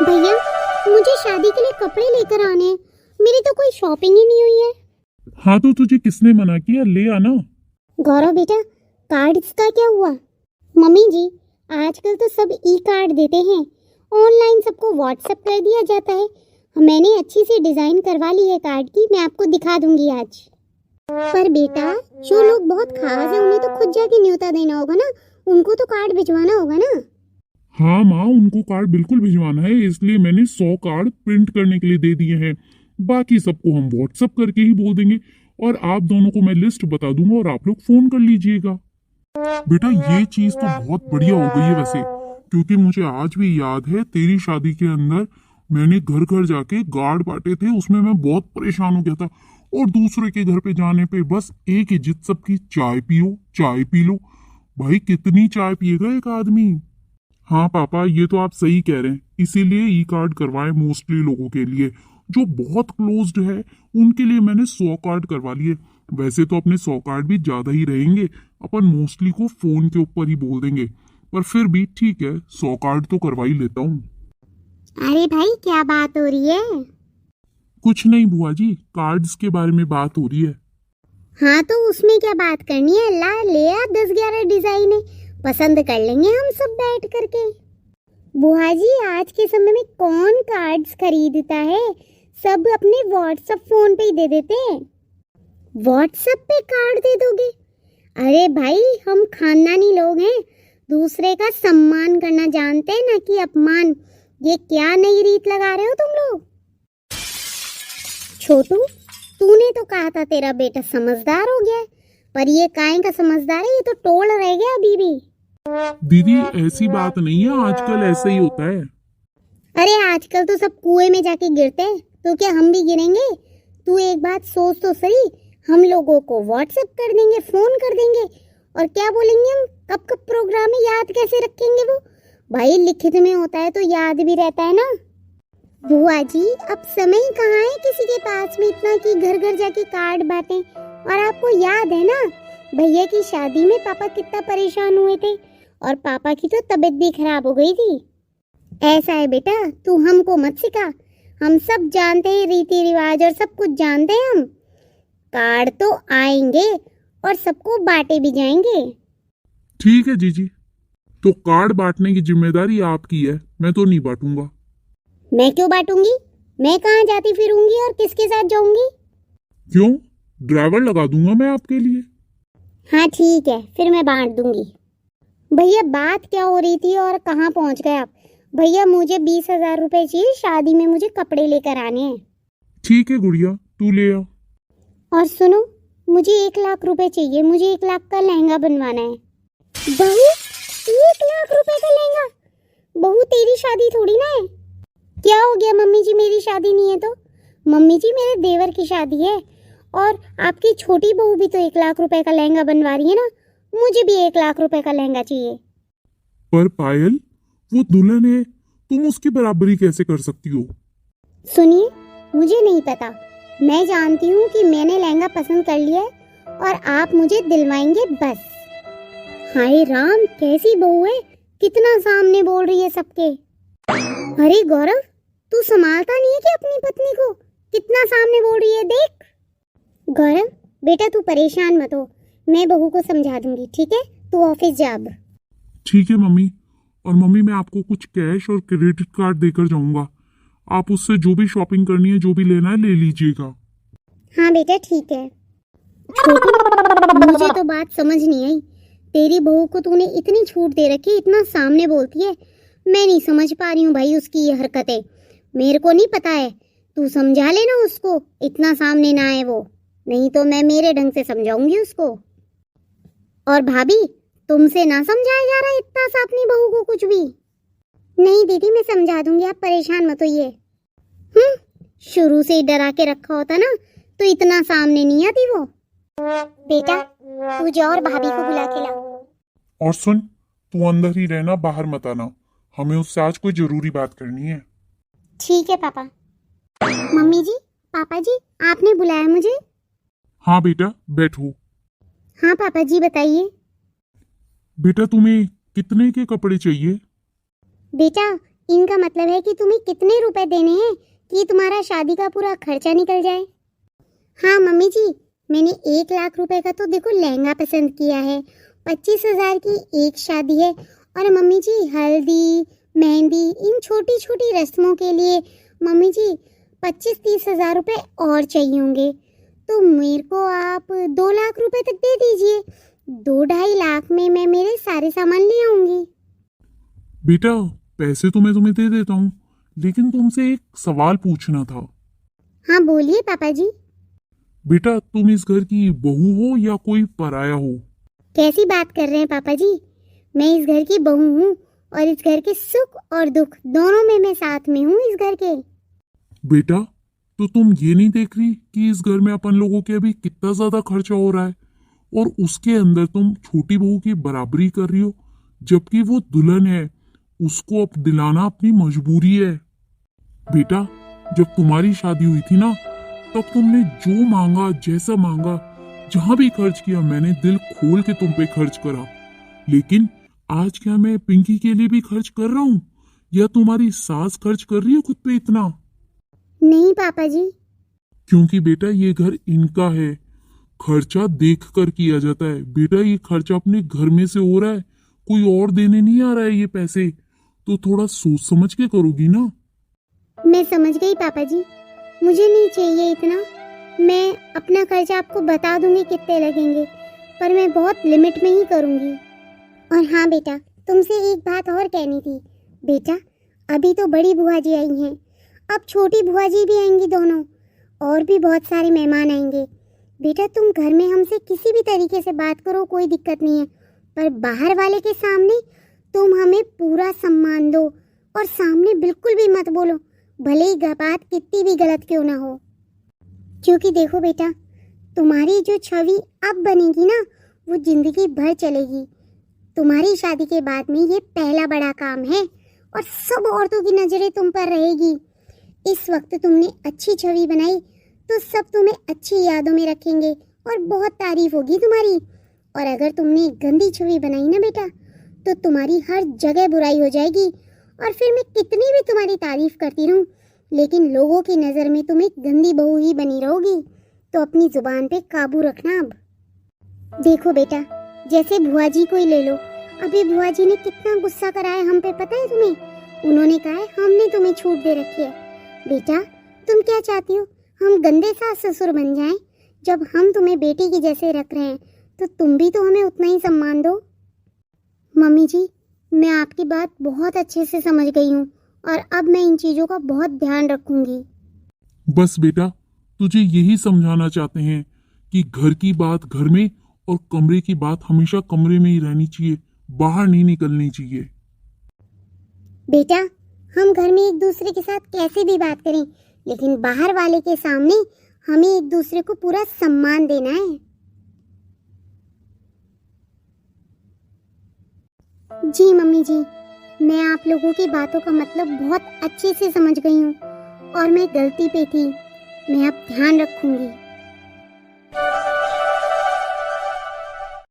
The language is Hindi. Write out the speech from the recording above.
भैया, मुझे शादी के लिए कपड़े लेकर आने हैं। मेरी तो कोई शॉपिंग ही नहीं हुई है। हाँ तो तुझे किसने मना किया? ले आना। गौरव बेटा, कार्ड्स का क्या हुआ? मम्मी जी, आजकल तो सब ई कार्ड देते हैं। ऑनलाइन सबको व्हाट्सएप कर दिया जाता है। मैंने अच्छी सी डिजाइन करवा ली है कार्ड की, मैं आपको दिखा दूंगी आज। पर बेटा, जो लोग बहुत खास है उन्हें तो खुद जाके न्योता देना होगा ना, उनको तो कार्ड भिजवाना होगा ना। हाँ माँ, उनको कार्ड बिल्कुल भिजवाना है, इसलिए मैंने 100 कार्ड प्रिंट करने के लिए दे दिए हैं। बाकी सबको हम व्हाट्सएप करके ही बोल देंगे और आप दोनों को मैं लिस्ट बता दूंगा और आप लोग फोन कर लीजिएगा। बेटा ये चीज तो बहुत बढ़िया हो गई है वैसे, क्योंकि मुझे आज भी याद है तेरी शादी के अंदर मैंने घर घर जाके कार्ड बांटे थे, उसमें मैं बहुत परेशान हो गया था। और दूसरे के घर पे जाने पे बस एक ही जिद सबकी, चाय पियो चाय पी लो। भाई कितनी चाय पिएगा एक आदमी। हाँ पापा, ये तो आप सही कह रहे हैं, इसीलिए ई कार्ड करवाए मोस्टली लोगों के लिए। जो बहुत क्लोज्ड है उनके लिए मैंने 100 कार्ड करवा लिए। वैसे तो अपने 100 कार्ड भी ज्यादा ही रहेंगे, अपन मोस्टली को फोन के ऊपर ही बोल देंगे, पर फिर भी ठीक है, 100 कार्ड तो करवा ही लेता हूँ। अरे भाई, क्या बात हो रही है? कुछ नहीं बुआ जी, कार्ड्स के बारे में बात हो रही है। हाँ तो उसमें क्या बात करनी है? ला ले आ 10-11 डिजाइन है, पसंद कर लेंगे हम सब बैठ करके। बुआ जी, आज के समय में कौन कार्ड्स खरीदता है? सब अपने व्हाट्सएप फोन पे ही दे देते हैं। व्हाट्सएप पे कार्ड दे दोगे? अरे भाई, हम खानदानी लोग हैं, दूसरे का सम्मान करना जानते हैं ना कि अपमान। ये क्या नई रीत लगा रहे हो तुम लोग? छोटू, तूने तो कहा था तेरा बेटा समझदार हो गया है, पर ये काहे का समझदार है? ये तो टोल रह गया अभी भी। दीदी ऐसी बात नहीं है, आजकल ऐसा ही होता है। अरे आजकल तो सब कुएं में जाके गिरते हैं, तो क्या हम भी गिरेंगे? तू एक बात सोच तो सही, हम लोगों को व्हाट्सएप कर देंगे, फोन कर देंगे, और क्या बोलेंगे हम? कब कब प्रोग्राम है, याद कैसे रखेंगे वो? भाई लिखित में होता है तो याद भी रहता है ना। बुआ जी, अब समय ही कहाँ है किसी के पास में इतना कि घर घर जाके कार्ड बांटे। और आपको याद है ना, भैया की शादी में पापा कितना परेशान हुए थे, और पापा की तो तबीयत भी खराब हो गई थी। ऐसा है बेटा, तू हमको मत सिखा, हम सब जानते हैं रीति रिवाज और सब कुछ जानते हैं हम। कार्ड तो आएंगे और सबको बांटे भी जाएंगे। ठीक है जीजी, तो कार्ड बांटने की जिम्मेदारी आपकी है, मैं तो नहीं बांटूंगा। मैं क्यों बांटूंगी? मैं कहाँ जाती फिरूंगी और किसके साथ जाऊंगी? क्यों? ड्राइवर लगा दूंगा मैं आपके लिए। हाँ ठीक है, फिर मैं बांट दूंगी। भैया, बात क्या हो रही थी और कहाँ पहुंच गए आप? भैया, मुझे 20,000 रुपए चाहिए, शादी में मुझे कपड़े लेकर आने हैं। ठीक है गुड़िया, तू ले आ। और सुनो, मुझे 1 लाख रुपए चाहिए, मुझे 1 लाख का लहंगा बनवाना है। बहू, 1 लाख रुपए का लहंगा? बहू, तेरी शादी थोड़ी ना है। क्या हो गया मम्मी जी, मेरी शादी नहीं है तो? मम्मी जी, मेरे देवर की शादी है, और आपकी छोटी बहू भी तो 1 लाख रुपए का लहंगा बनवा रही है ना। मुझे भी 1 लाख रुपए का लहंगा चाहिए। पर पायल, वो दुल्हन है, तुम उसकी बराबरी कैसे कर सकती हो? सुनिए, मुझे नहीं पता, मैं जानती हूँ कि मैंने लहंगा पसंद कर लिया है और आप मुझे दिलवाएंगे बस। हाय राम, कैसी बहू है, कितना सामने बोल रही है सबके। अरे गौरव, तू संभालता नहीं है कि अपनी पत्नी को? कितना सामने बोल रही है, देख। गौरव बेटा, तू परेशान मत हो, मैं बहू को समझा दूंगी, ठीक है? तू ऑफिस जा अब। ठीक है मम्मी। और मम्मी, मैं आपको कुछ कैश और क्रेडिट कार्ड देकर जाऊंगा, आप उससे जो भी शॉपिंग करनी है, जो भी लेना है, ले लीजिएगा। हाँ बेटा, ठीक है। छोटू, मुझे तो बात समझ नहीं आई, तेरी बहू को तूने इतनी छूट दे रखी, इतना सामने बोलती है। मैं नहीं समझ पा रही हूँ भाई उसकी ये हरकतें। मेरे को नहीं पता है, तू समझा लेना उसको, इतना सामने ना आए वो, नहीं तो मैं मेरे ढंग से समझाऊंगी उसको। और भाभी, तुमसे ना समझाया जा रहा इतना सा अपनी बहू को कुछ भी? नहीं दीदी, मैं समझा दूंगी, आप परेशान मत होइए। शुरू से ही डरा के रखा होता ना तो इतना सामने नहीं आती वो। बेटा, तू जा और भाभी को बुला के ला। और सुन, तू अंदर ही रहना, बाहर मत आना, हमें उससे आज कोई जरूरी बात करनी है। ठीक है पापा। मम्मी जी, पापा जी, आपने बुलाया मुझे? हाँ बेटा, बैठो। हाँ पापा जी, बताइए। बेटा तुम्हें कितने के कपड़े चाहिए? बेटा, इनका मतलब है कि तुम्हें कितने रुपए देने हैं कि तुम्हारा शादी का पूरा खर्चा निकल जाए। हाँ मम्मी जी, मैंने 1 लाख रुपए का तो देखो लहंगा पसंद किया है, 25,000 की एक शादी है, और मम्मी जी हल्दी मेहंदी इन छोटी छोटी रस्मों के लिए मम्मी जी 25-30 हज़ार रुपए और चाहिए होंगे। तो मेरे को आप 2 लाख रुपए तक दे दीजिए, 2-2.5 लाख में मैं मेरे सारे सामान ले आऊंगी। बेटा पैसे तो मैं तुम्हें दे देता हूँ, लेकिन तुमसे एक सवाल पूछना था। हाँ बोलिए पापा जी। बेटा तुम इस घर की बहू हो या कोई पराया हो? कैसी बात कर रहे हैं पापा जी, मैं इस घर की बहू हूँ और इस घर के सुख और दुख दोनों में मैं साथ में हूँ इस घर के। बेटा तो तुम ये नहीं देख रही कि इस घर में अपन लोगों के अभी कितना ज्यादा खर्चा हो रहा है, और उसके अंदर तुम छोटी बहू की बराबरी कर रही हो, जबकि वो दुल्हन है, उसको अब दिलाना अपनी मजबूरी है। बेटा जब तुम्हारी शादी हुई थी ना, तब तुमने जो मांगा जैसा मांगा जहां भी खर्च किया, मैंने दिल खोल के तुम पे खर्च करा। लेकिन आज क्या मैं पिंकी के लिए भी खर्च कर रहा हूँ, या तुम्हारी सास खर्च कर रही है खुद पे इतना? नहीं पापा जी। क्योंकि बेटा ये घर इनका है, खर्चा देख कर किया जाता है। बेटा ये खर्चा अपने घर में से हो रहा है, कोई और देने नहीं आ रहा है ये पैसे, तो थोड़ा सोच समझ के करोगी ना। मैं समझ गई पापा जी, मुझे नहीं चाहिए इतना, मैं अपना खर्चा आपको बता दूंगी कितने लगेंगे, पर मैं बहुत लिमिट में ही करूंगी। और हाँ बेटा, तुमसे एक बात और कहनी थी। बेटा अभी तो बड़ी बुआ जी आई हैं, अब छोटी बुआ जी भी आएंगी दोनों, और भी बहुत सारे मेहमान आएंगे। बेटा तुम घर में हमसे किसी भी तरीके से बात करो, कोई दिक्कत नहीं है, पर बाहर वाले के सामने तुम हमें पूरा सम्मान दो, और सामने बिल्कुल भी मत बोलो, भले ही बात कितनी भी गलत क्यों ना हो। क्योंकि देखो बेटा, तुम्हारी जो छवि अब बनेगी ना, वो जिंदगी भर चलेगी। तुम्हारी शादी के बाद में ये पहला बड़ा काम है, और सब औरतों की नजरें तुम पर रहेगी। इस वक्त तुमने अच्छी छवि बनाई तो सब तुम्हें अच्छी यादों में रखेंगे और बहुत तारीफ होगी तुम्हारी। और अगर तुमने गंदी छवि बनाई ना बेटा, तो तुम्हारी हर जगह बुराई हो जाएगी, और फिर मैं कितनी भी तुम्हारी तारीफ करती रहूं, लेकिन लोगों की नज़र में तुम एक गंदी बहू ही बनी रहोगी। तो अपनी जुबान पे काबू रखना। अब देखो बेटा, जैसे बुआ जी को ही ले लो, अभी बुआ जी ने कितना गुस्सा कराया हम पे, पता है तुम्हें? उन्होंने कहा है हमने तुम्हें छूट दे रखी है। बेटा तुम क्या चाहती हो, हम गंदे सास ससुर बन जाएं? जब हम तुम्हें बेटी की जैसे रख रहे हैं, तो तुम भी तो हमें उतना ही सम्मान दो। मम्मी जी, मैं आपकी बात बहुत अच्छे से समझ गई हूँ, और अब मैं इन चीज़ों का बहुत ध्यान रखूंगी। बस बेटा तुझे यही समझाना चाहते हैं कि घर की बात घर में, और कमरे की बात हमेशा कमरे में ही रहनी चाहिए, बाहर नहीं निकलनी चाहिए। बेटा हम घर में एक दूसरे के साथ कैसे भी बात करें, लेकिन बाहर वाले के सामने हमें एक दूसरे को पूरा सम्मान देना है। जी मम्मी जी, मैं आप लोगों की बातों का मतलब बहुत अच्छे से समझ गई हूँ, और मैं गलती पे थी, मैं अब ध्यान रखूंगी।